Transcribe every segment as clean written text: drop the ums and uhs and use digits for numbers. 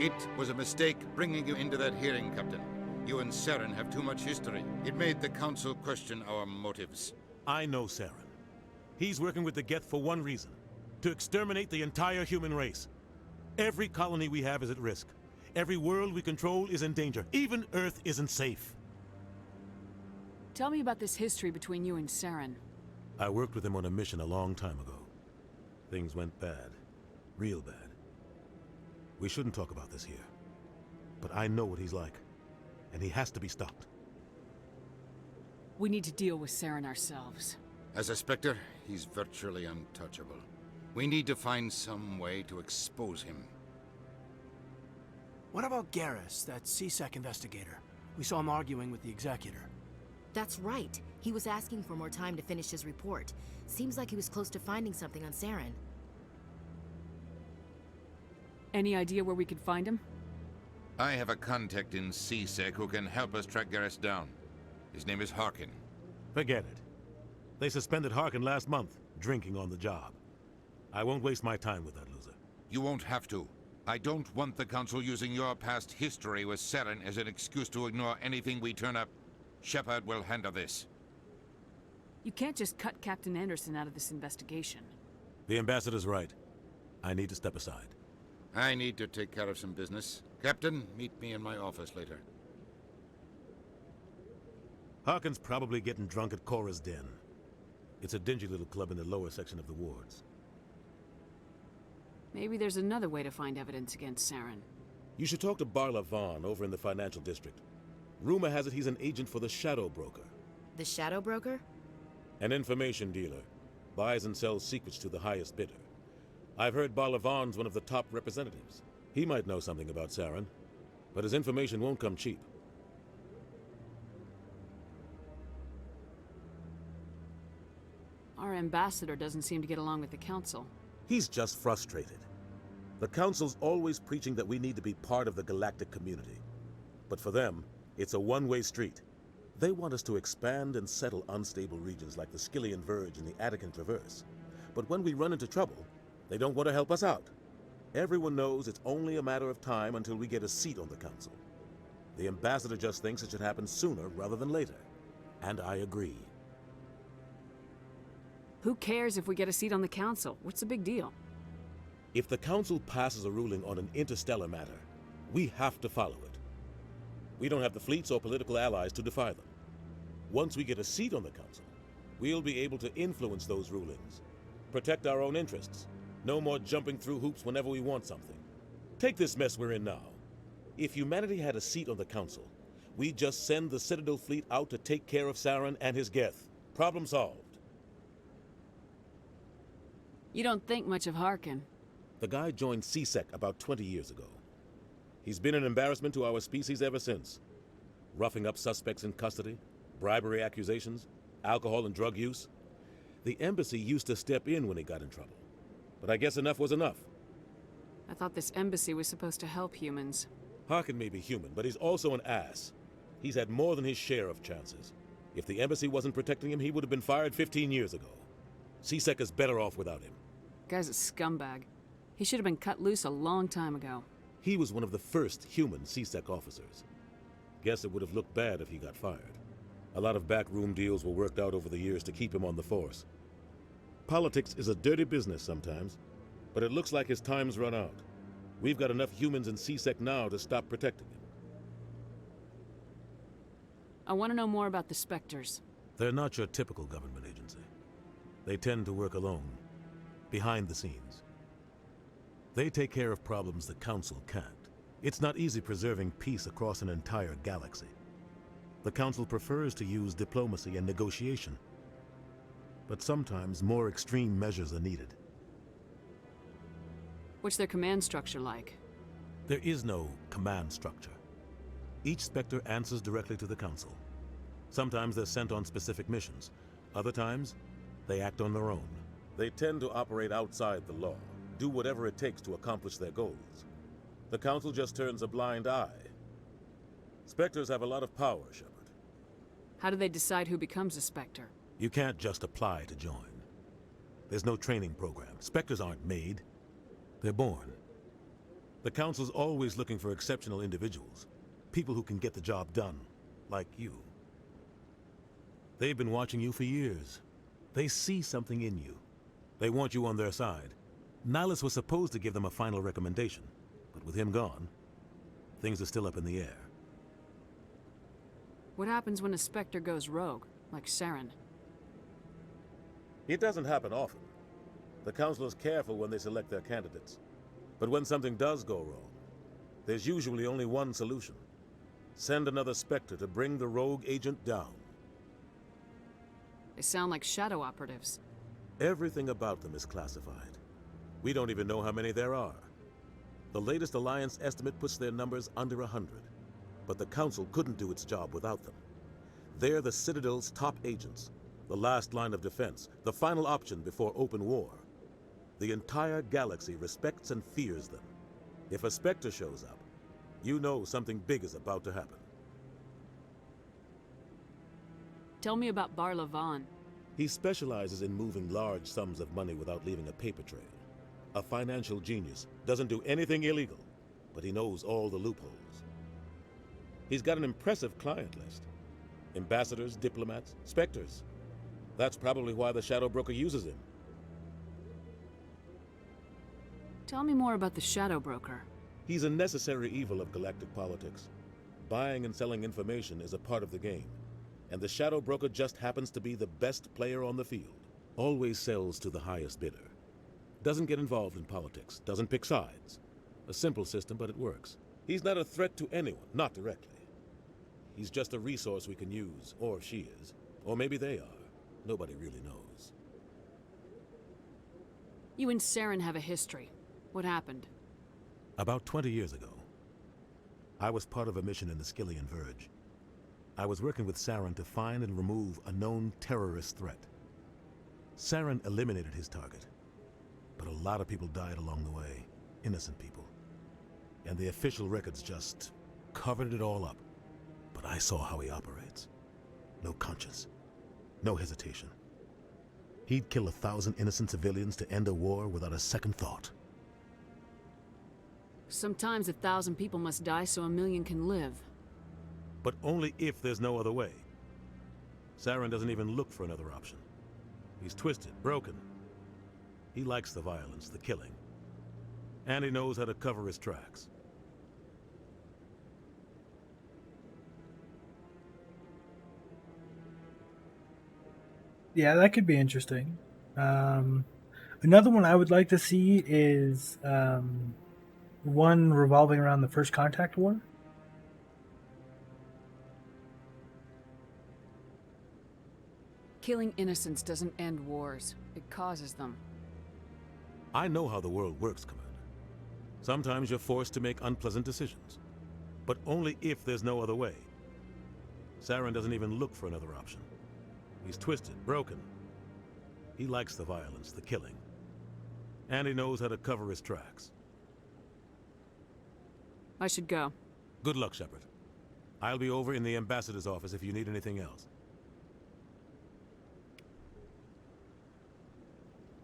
It was a mistake bringing you into that hearing, Captain. You and Saren have too much history. It made the Council question our motives. I know Saren. He's working with the Geth for one reason. To exterminate the entire human race. Every colony we have is at risk. Every world we control is in danger. Even Earth isn't safe. Tell me about this history between you and Saren. I worked with him on a mission a long time ago. Things went bad. Real bad. We shouldn't talk about this here. But I know what he's like. And he has to be stopped. We need to deal with Saren ourselves. As a Spectre, he's virtually untouchable. We need to find some way to expose him. What about Garrus, that C-Sec investigator? We saw him arguing with the Executor. That's right. He was asking for more time to finish his report. Seems like he was close to finding something on Saren. Any idea where we could find him? I have a contact in C-Sec who can help us track Garrus down. His name is Harkin. Forget it. They suspended Harkin last month, drinking on the job. I won't waste my time with that loser. You won't have to. I don't want the Council using your past history with Saren as an excuse to ignore anything we turn up. Shepard will handle this. You can't just cut Captain Anderson out of this investigation. The Ambassador's right. I need to step aside. I need to take care of some business. Captain, meet me in my office later. Harkin's probably getting drunk at Cora's Den. It's a dingy little club in the lower section of the wards. Maybe there's another way to find evidence against Saren. You should talk to Barla Vaughn over in the financial district. Rumor has it he's an agent for the Shadow Broker. The Shadow Broker? An information dealer. Buys and sells secrets to the highest bidder. I've heard Barla Vaughn's one of the top representatives. He might know something about Saren, but his information won't come cheap. Our ambassador doesn't seem to get along with the Council. He's just frustrated. The Council's always preaching that we need to be part of the galactic community. But for them, it's a one-way street. They want us to expand and settle unstable regions like the Skillian Verge and the Attican Traverse. But when we run into trouble, they don't want to help us out. Everyone knows it's only a matter of time until we get a seat on the Council. The Ambassador just thinks it should happen sooner rather than later. And I agree. Who cares if we get a seat on the Council? What's the big deal? If the Council passes a ruling on an interstellar matter, we have to follow it. We don't have the fleets or political allies to defy them. Once we get a seat on the Council, we'll be able to influence those rulings, protect our own interests. No more jumping through hoops whenever we want something. Take this mess we're in now. If humanity had a seat on the Council, we'd just send the Citadel fleet out to take care of Saren and his Geth. Problem solved. You don't think much of Harkin. The guy joined C-Sec about 20 years ago. He's been an embarrassment to our species ever since. Roughing up suspects in custody, bribery accusations, alcohol and drug use. The embassy used to step in when he got in trouble. But I guess enough was enough. I thought this embassy was supposed to help humans. Harkin may be human, but he's also an ass. He's had more than his share of chances. If the embassy wasn't protecting him, he would have been fired 15 years ago. C-Sec is better off without him. Guy's a scumbag. He should have been cut loose a long time ago. He was one of the first human C-Sec officers. Guess it would have looked bad if he got fired. A lot of backroom deals were worked out over the years to keep him on the force. Politics is a dirty business sometimes, but it looks like his time's run out. We've got enough humans in C-Sec now to stop protecting him. I want to know more about the Spectres. They're not your typical government agency. They tend to work alone, behind the scenes. They take care of problems the Council can't. It's not easy preserving peace across an entire galaxy. The Council prefers to use diplomacy and negotiation. But sometimes more extreme measures are needed. What's their command structure like? There is no command structure. Each Spectre answers directly to the Council. Sometimes they're sent on specific missions. Other times, they act on their own. They tend to operate outside the law, do whatever it takes to accomplish their goals. The Council just turns a blind eye. Spectres have a lot of power, Shepard. How do they decide who becomes a Spectre? You can't just apply to join. There's no training program. Spectres aren't made. They're born. The Council's always looking for exceptional individuals. People who can get the job done, like you. They've been watching you for years. They see something in you. They want you on their side. Nihilus was supposed to give them a final recommendation, but with him gone, things are still up in the air. What happens when a Spectre goes rogue, like Saren? It doesn't happen often. The Council is careful when they select their candidates. But when something does go wrong, there's usually only one solution. Send another Spectre to bring the rogue agent down. They sound like shadow operatives. Everything about them is classified. We don't even know how many there are. The latest Alliance estimate puts their numbers under 100. But the Council couldn't do its job without them. They're the Citadel's top agents, the last line of defense, the final option before open war. The entire galaxy respects and fears them. If a Spectre shows up, you know something big is about to happen. Tell me about Barla Vaughn. He specializes in moving large sums of money without leaving a paper trail. A financial genius, doesn't do anything illegal, but he knows all the loopholes. He's got an impressive client list. Ambassadors, diplomats, Spectres. That's probably why the Shadow Broker uses him. Tell me more about the Shadow Broker. He's a necessary evil of galactic politics. Buying and selling information is a part of the game, and the Shadow Broker just happens to be the best player on the field. Always sells to the highest bidder. Doesn't get involved in politics, doesn't pick sides. A simple system, but it works. He's not a threat to anyone, not directly. He's just a resource we can use, or she is. Or maybe they are. Nobody really knows. You and Saren have a history. What happened? About 20 years ago, I was part of a mission in the Skillian Verge. I was working with Saren to find and remove a known terrorist threat. Saren eliminated his target, but a lot of people died along the way, innocent people. And the official records just covered it all up. But I saw how he operates. No conscience, no hesitation. He'd kill 1,000 innocent civilians to end a war without a second thought. Sometimes 1,000 people must die so 1,000,000 can live. But only if there's no other way. Saren doesn't even look for another option. He's twisted, broken. He likes the violence, the killing. And he knows how to cover his tracks. Yeah, that could be interesting. Another one I would like to see is one revolving around the First Contact War. Killing innocents doesn't end wars. It causes them. I know how the world works, Commander. Sometimes you're forced to make unpleasant decisions. But only if there's no other way. Saren doesn't even look for another option. He's twisted, broken. He likes the violence, the killing. And he knows how to cover his tracks. I should go. Good luck, Shepard. I'll be over in the ambassador's office if you need anything else.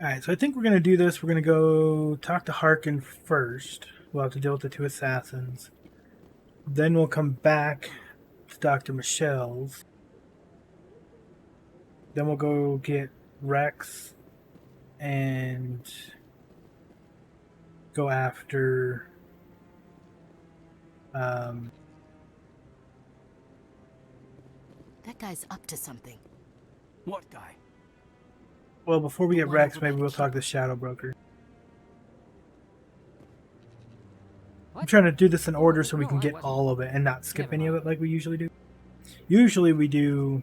Alright, so I think we're going to do this. We're going to go talk to Harkin first. We'll have to deal with the two assassins. Then we'll come back to Dr. Michelle's. Then we'll go get Rex and go after That guy's up to something. What guy? well, before we get Wanna Rex, go maybe back we'll to talk Cuba? to Shadow Broker. I'm What? trying to do this in order so we No, can I get wasn't. all of it and not skip Never any of mind. it like we usually do. Usually we do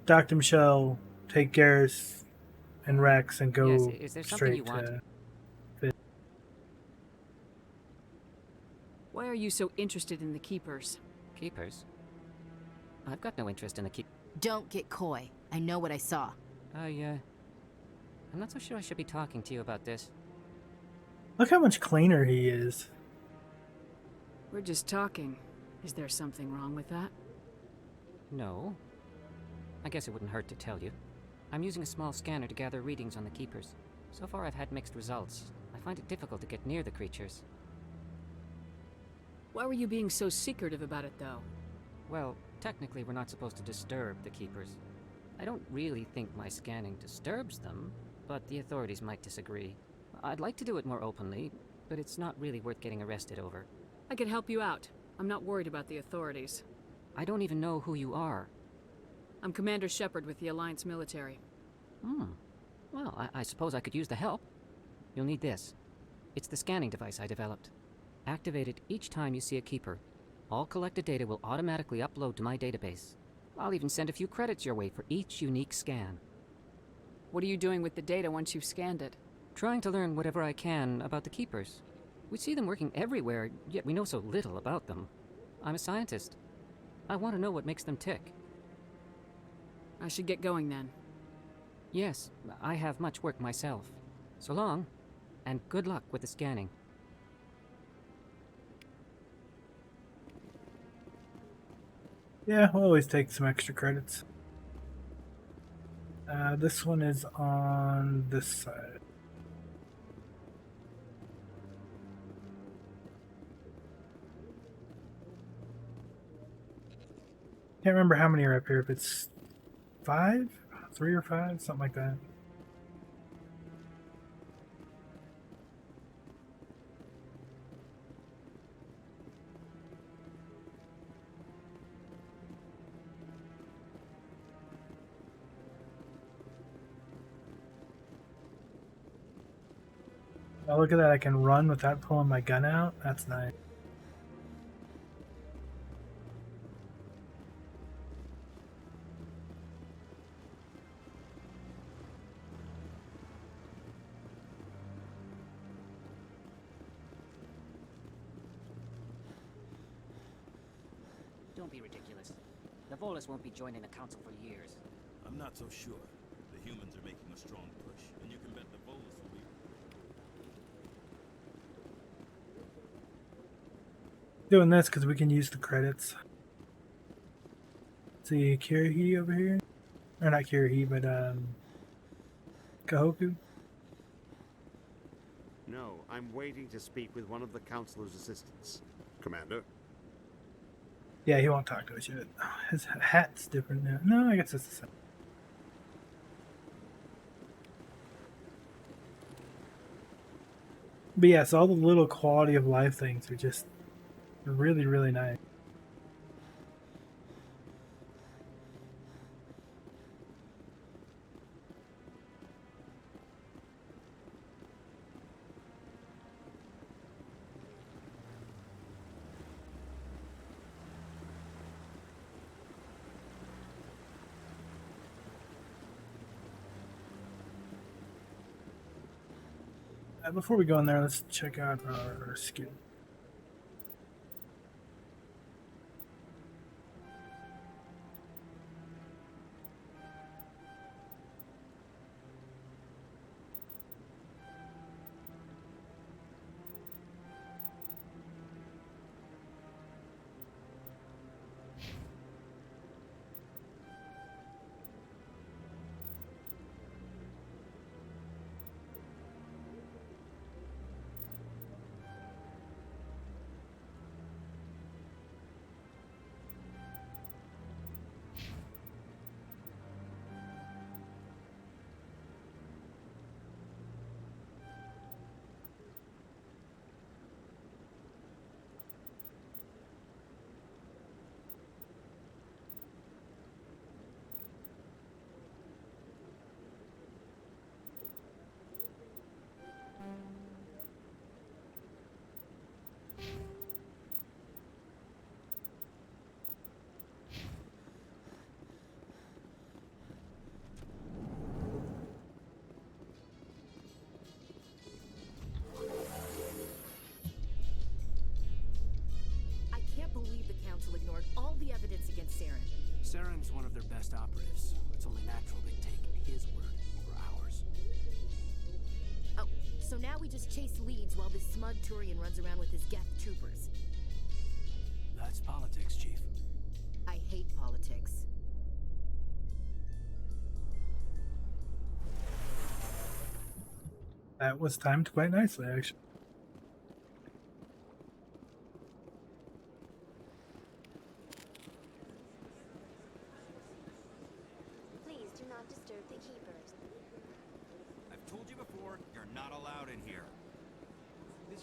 Dr. Michelle, take Garrus and Rex and go Yes, is there something straight you want? to... Why are you so interested in the Keepers? Keepers? I've got no interest in the keep. Don't get coy. I know what I saw. I'm not so sure I should be talking to you about this. Look how much cleaner he is. We're just talking. Is there something wrong with that? No. I guess it wouldn't hurt to tell you. I'm using a small scanner to gather readings on the Keepers. So far I've had mixed results. I find it difficult to get near the creatures. Why were you being so secretive about it, though? Well, technically we're not supposed to disturb the Keepers. I don't really think my scanning disturbs them, but the authorities might disagree. I'd like to do it more openly, but it's not really worth getting arrested over. I could help you out. I'm not worried about the authorities. I don't even know who you are. I'm Commander Shepard with the Alliance military. Well, I suppose I could use the help. You'll need this. It's the scanning device I developed. Activate it each time you see a Keeper. All collected data will automatically upload to my database. I'll even send a few credits your way for each unique scan. What are you doing with the data once you've scanned it? Trying to learn whatever I can about the Keepers. We see them working everywhere, yet we know so little about them. I'm a scientist. I want to know what makes them tick. I should get going then. Yes, I have much work myself. So long, and good luck with the scanning. Yeah, we'll always take some extra credits. This one is on this side. Can't remember how many are up here, if it's 5? 3 or 5? Something like that. Oh, look at that, I can run without pulling my gun out. That's nice. Don't be ridiculous. The Volus won't be joining the Council for years. I'm not so sure. The humans are making a strong push, and you can bet the Volus will be... Doing this because we can use the credits. See Kirihi over here? Or not Kirihi, but Kahoku? No, I'm waiting to speak with one of the Councilor's assistants. Commander? Yeah, he won't talk to us yet. His hat's different now. No, I guess it's the same. But yes, all the little quality of life things are just really, really nice. Before we go in there, let's check out our skill. Ignored all the evidence against Saren. Saren's one of their best operatives. It's only natural they take his word over ours. Oh, so now we just chase leads while this smug Turian runs around with his Geth troopers. That's politics, Chief. I hate politics. That was timed quite nicely, actually.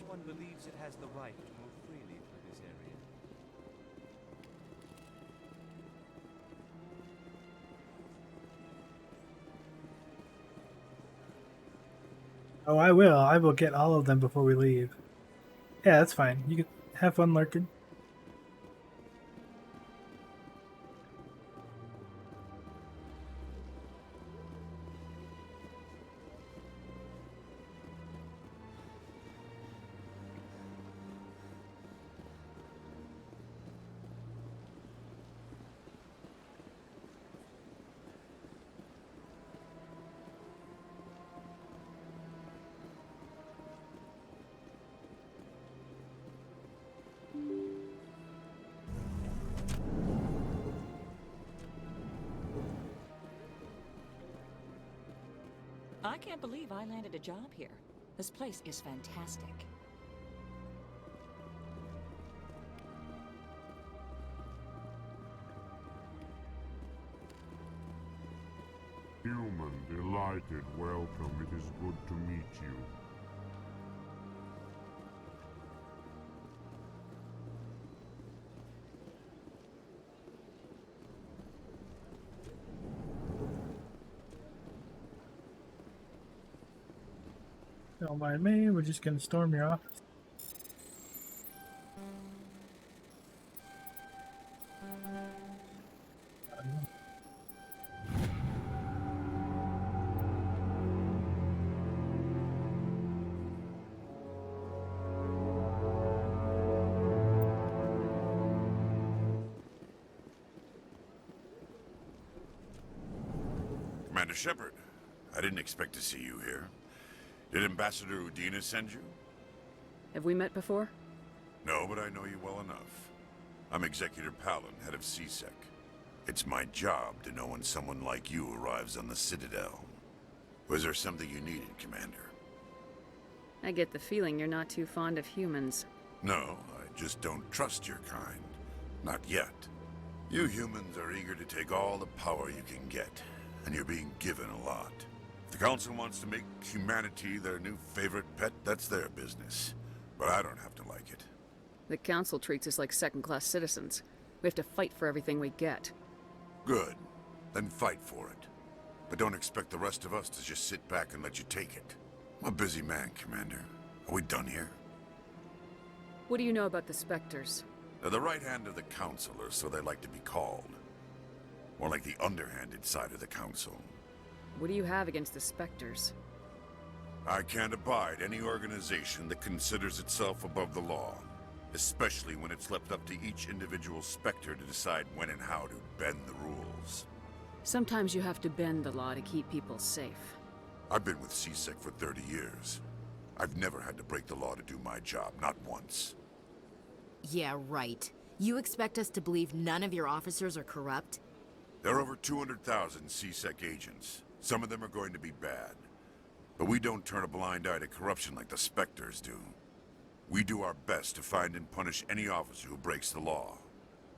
ME1 believes it has the right to move freely through this area. Oh, I will. I will get all of them before we leave. Yeah, that's fine. You can have fun lurking. I can't believe I landed a job here. This place is fantastic. Human, delighted, welcome. It is good to meet you. Don't mind me. We're just gonna storm your office. Commander Shepard, I didn't expect to see you here. Did Ambassador Udina send you? Have we met before? No, but I know you well enough. I'm Executor Palin, head of CSEC. It's my job to know when someone like you arrives on the Citadel. Was there something you needed, Commander? I get the feeling you're not too fond of humans. No, I just don't trust your kind. Not yet. You humans are eager to take all the power you can get, and you're being given a lot. If the Council wants to make humanity their new favorite pet, that's their business. But I don't have to like it. The Council treats us like second-class citizens. We have to fight for everything we get. Good. Then fight for it. But don't expect the rest of us to just sit back and let you take it. I'm a busy man, Commander. Are we done here? What do you know about the Spectres? They're the right hand of the Council, or so they like to be called. More like the underhanded side of the Council. What do you have against the Spectres? I can't abide any organization that considers itself above the law. Especially when it's left up to each individual Spectre to decide when and how to bend the rules. Sometimes you have to bend the law to keep people safe. I've been with CSEC for 30 years. I've never had to break the law to do my job, not once. Yeah, right. You expect us to believe none of your officers are corrupt? There are over 200,000 CSEC agents. Some of them are going to be bad. But we don't turn a blind eye to corruption like the Spectres do. We do our best to find and punish any officer who breaks the law.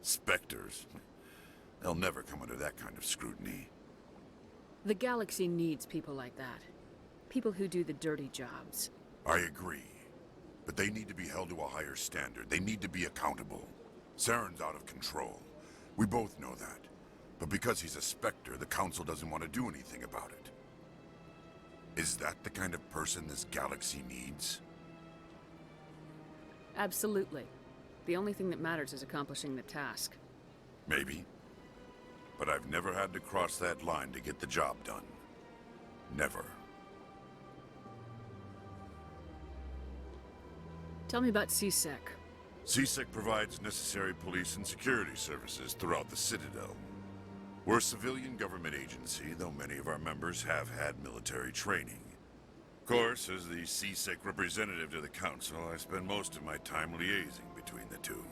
Spectres? They'll never come under that kind of scrutiny. The galaxy needs people like that. People who do the dirty jobs. I agree. But they need to be held to a higher standard. They need to be accountable. Saren's out of control. We both know that. But because he's a Spectre, the Council doesn't want to do anything about it. Is that the kind of person this galaxy needs? Absolutely. The only thing that matters is accomplishing the task. Maybe. But I've never had to cross that line to get the job done. Never. Tell me about CSEC. CSEC provides necessary police and security services throughout the Citadel. We're a civilian government agency, though many of our members have had military training. Of course, as the CSEC representative to the Council, I spend most of my time liaising between the two.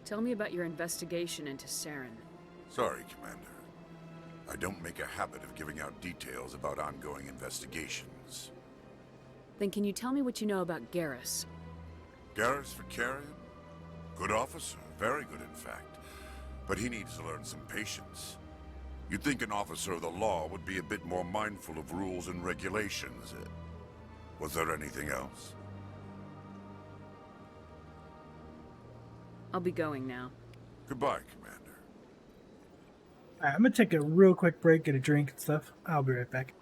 Tell me about your investigation into Saren. Sorry, Commander. I don't make a habit of giving out details about ongoing investigations. Then can you tell me what you know about Garrus? Garrus Vicarian? Good officer, very good in fact. But he needs to learn some patience. You'd think an officer of the law would be a bit more mindful of rules and regulations. Was there anything else? I'll be going now. Goodbye, Commander. Alright, I'm gonna take a real quick break, get a drink and stuff. I'll be right back.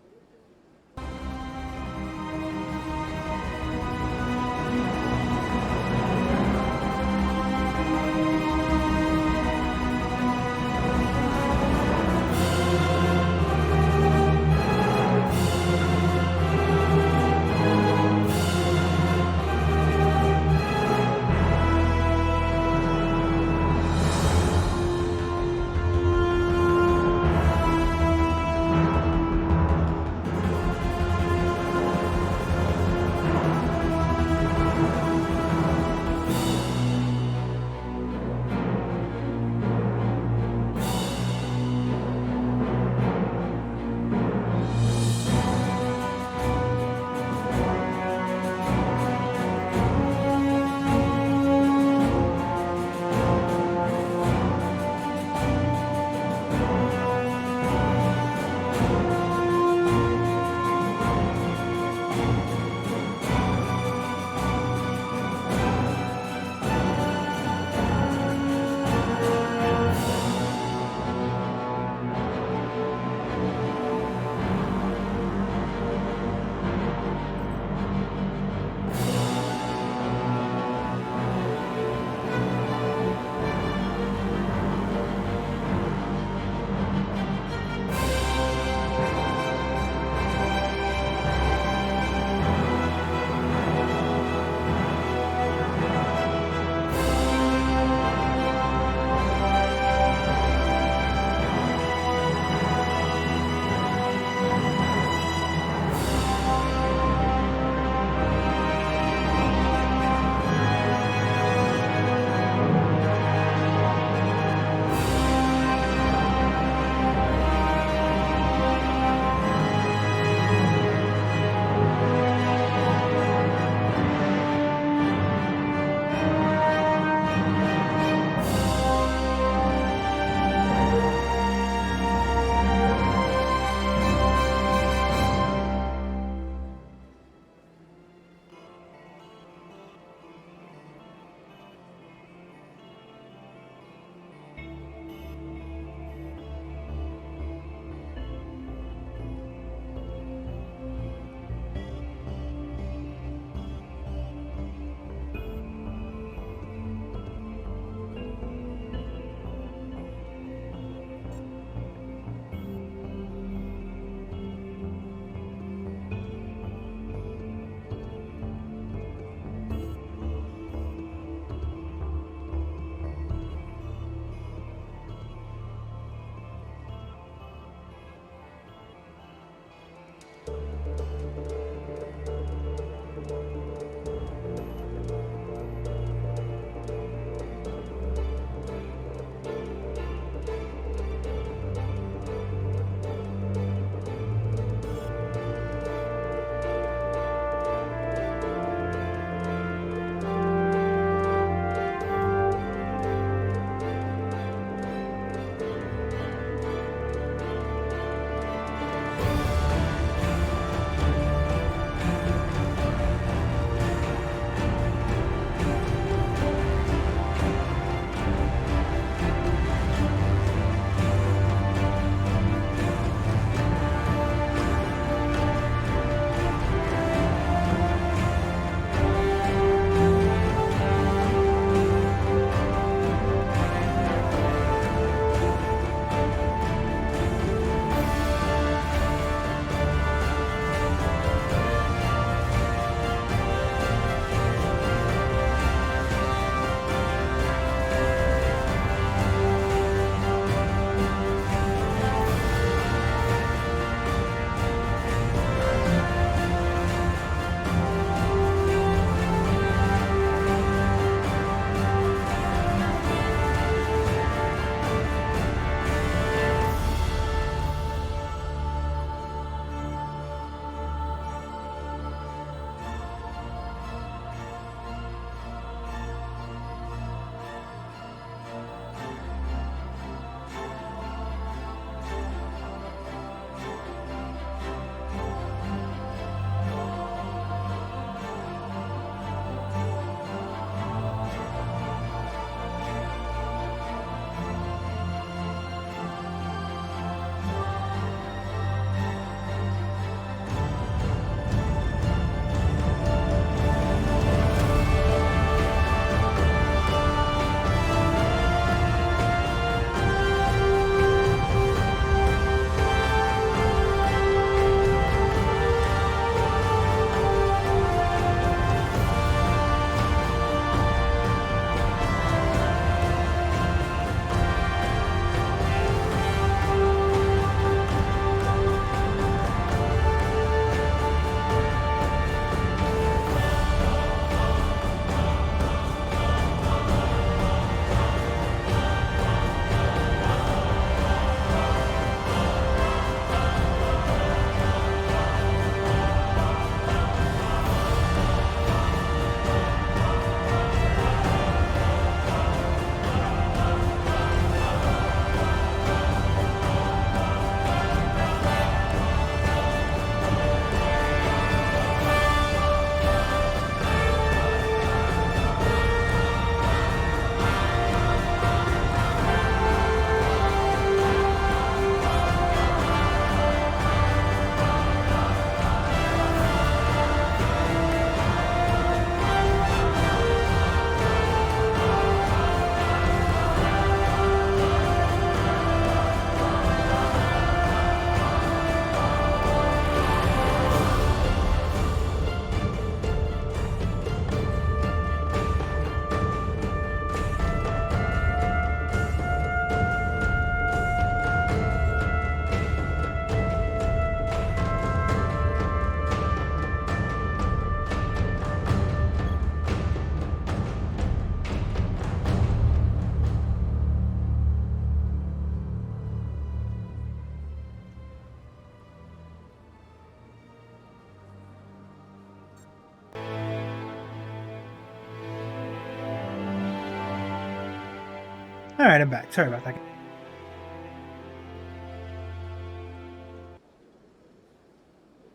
Alright, I'm back. Sorry about that.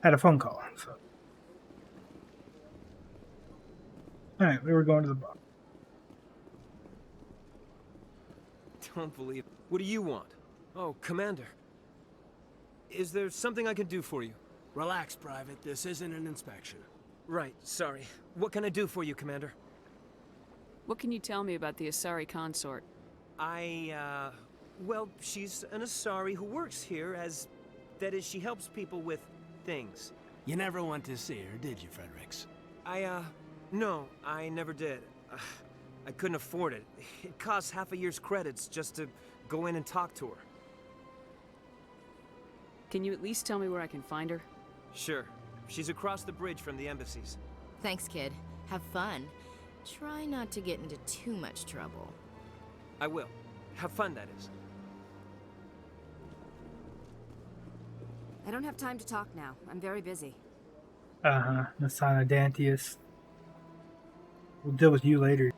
Had a phone call, so. Alright, we were going to the bar. Don't believe. What do you want? Oh, Commander. Is there something I can do for you? Relax, Private. This isn't an inspection. Right, sorry. What can I do for you, Commander? What can you tell me about the Asari consort? Well, she's an Asari who works here as... That is, she helps people with things. You never went to see her, did you, Fredericks? No, I never did. I couldn't afford it. It costs half a year's credits just to go in and talk to her. Can you at least tell me where I can find her? Sure. She's across the bridge from the embassies. Thanks, kid. Have fun. Try not to get into too much trouble. I will. Have fun, that is. I don't have time to talk now. I'm very busy. Nasana Dantius. We'll deal with you later.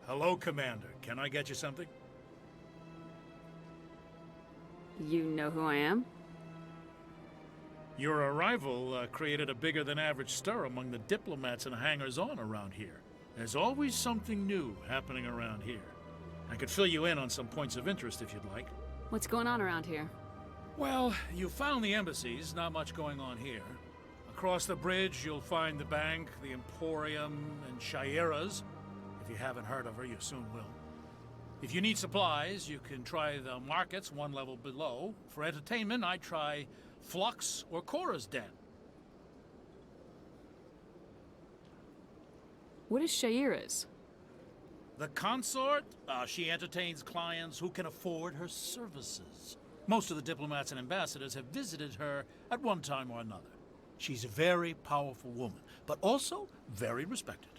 Hello, Commander. Can I get you something? You know who I am? Your arrival created a bigger-than-average stir among the diplomats and hangers-on around here. There's always something new happening around here. I could fill you in on some points of interest if you'd like. What's going on around here? Well, you found the embassies, not much going on here. Across the bridge, you'll find the bank, the Emporium, and Shaira's. If you haven't heard of her, you soon will. If you need supplies, you can try the markets one level below. For entertainment, I'd try Flux or Cora's Den. What is Shaira's? The consort? She entertains clients who can afford her services. Most of the diplomats and ambassadors have visited her at one time or another. She's a very powerful woman, but also very respected.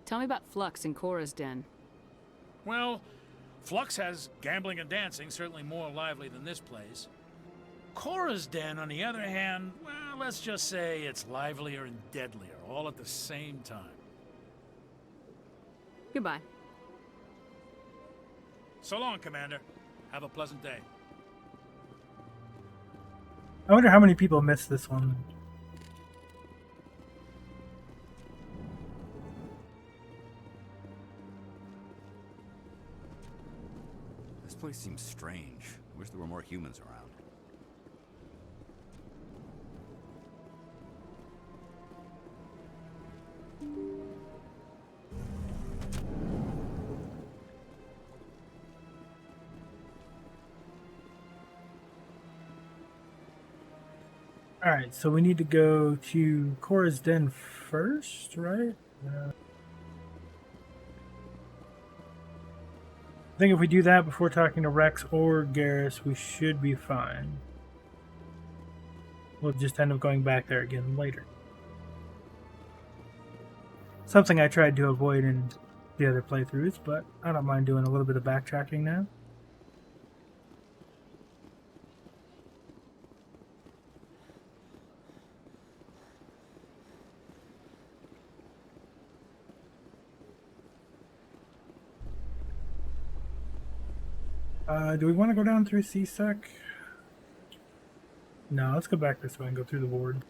Tell me about Flux and Cora's Den. Well, Flux has gambling and dancing, certainly more lively than this place. Cora's Den, on the other hand, well, let's just say it's livelier and deadlier, all at the same time. Goodbye. So long, Commander. Have a pleasant day. I wonder how many people missed this one. This place seems strange. I wish there were more humans around. Alright, so we need to go to Cora's Den first, right? I think if we do that before talking to Rex or Garrus, we should be fine. We'll just end up going back there again later. Something I tried to avoid in the other playthroughs, but I don't mind doing a little bit of backtracking now. Do we want to go down through CSEC? No, let's go back this way and go through the ward.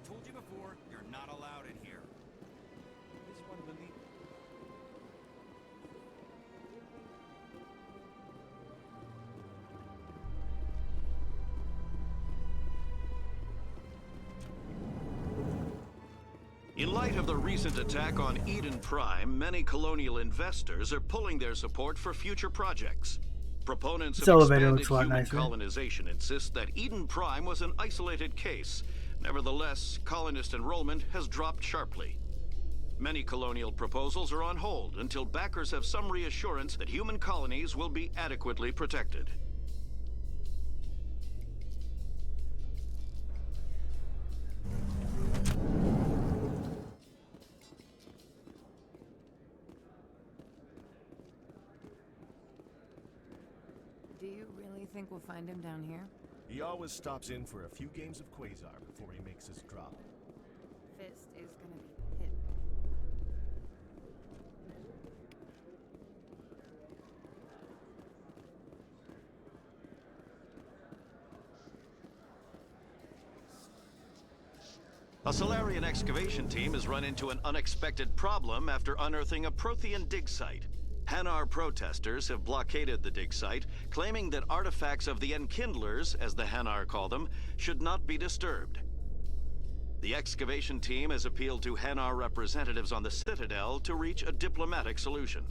Told you before, you're not allowed in here. This one believe. In light of the recent attack on Eden Prime, many colonial investors are pulling their support for future projects. Proponents This of elevator expanded looks a lot human nicer. colonization insist that Eden Prime was an isolated case. Nevertheless, colonist enrollment has dropped sharply. Many colonial proposals are on hold until backers have some reassurance that human colonies will be adequately protected. Do you really think we'll find him down here? He always stops in for a few games of Quasar before he makes his drop. Fist is gonna be hit. A Solarian excavation team has run into an unexpected problem after unearthing a Prothean dig site. Hanar protesters have blockaded the dig site, claiming that artifacts of the Enkindlers, as the Hanar call them, should not be disturbed. The excavation team has appealed to Hanar representatives on the Citadel to reach a diplomatic solution.